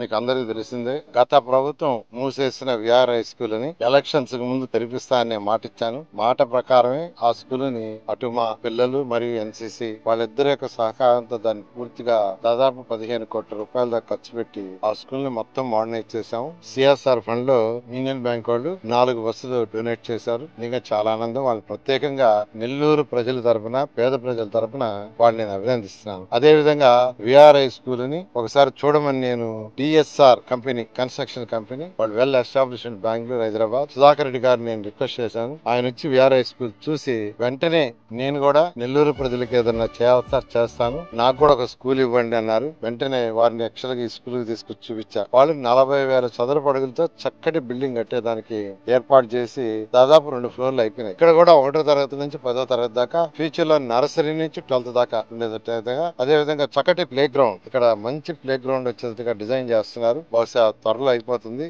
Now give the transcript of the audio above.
మీకు అందరికీ తెలిసిందే. గత ప్రభుత్వం మూసేసిన విఆర్ హై స్కూల్ ని ఎలక్షన్స్ కు ముందు తెరిపిస్తా అనే మాట ఇచ్చాను. మాట ప్రకారమే ఆ స్కూల్ ని అటు మా పిల్లలు మరియు ఎన్సీసీ వాళ్ళిద్దరి యొక్క సహకారంతో దాన్ని పూర్తిగా దాదాపు 15 కోట్ల రూపాయల దాకా ఖర్చు పెట్టి ఆ స్కూల్ ని మొత్తం మోడర్నైజ్ చేశాము. సిఎస్ఆర్ ఫండ్ లో యూనియన్ బ్యాంక్ వాళ్ళు 4 బస్సులు డొనేట్ చేశారు. ఇంకా చాలా ఆనందం. వాళ్ళు ప్రత్యేకంగా నెల్లూరు ప్రజల తరపున, పేద ప్రజల తరపున వాళ్ళని నేను అభినందిస్తున్నాను. అదే విధంగా విఆర్ హై స్కూల్ ని ఒకసారి చూడమని నేను డిఎస్ఆర్ కంపెనీ, కన్స్ట్రక్షన్ కంపెనీ, వాళ్ళు well established in Bengaluru, Hyderabad, Sudhakar Reddy గారిని నేను రిక్వెస్ట్ చేశాను. ఆయన వచ్చి విఆర్ హై స్కూల్ చూసి వెంటనే నేను కూడా నెల్లూరు ప్రజలకు ఏదన్నా చేస్తాను, నాకు కూడా ఒక స్కూల్ ఇవ్వండి అన్నారు. వెంటనే వారిని యాక్చువల్ గా ఈ స్కూల్ కి తీసుకొచ్చి చూపించారు. వాళ్ళు 40,000 చదరపు అడుగులతో చక్కటి బిల్డింగ్ కట్టేదానికి ఏర్పాటు చేసి దాదాపు 2 ఫ్లోర్లు అయిపోయినాయి. ఇక్కడ కూడా 1వ తరగతి నుంచి 10వ తరగతి దాకా, ఫ్యూచర్ లో నర్సరీ నుంచి 12th దాకా ఉండేటట్టుగా, అదే విధంగా చక్కటి ప్లే గ్రౌండ్, ఇక్కడ మంచి ప్లే గ్రౌండ్ వచ్చేట్టుగా డిజైన్ చేస్తున్నారు. బహుశా త్వరలో అయిపోతుంది.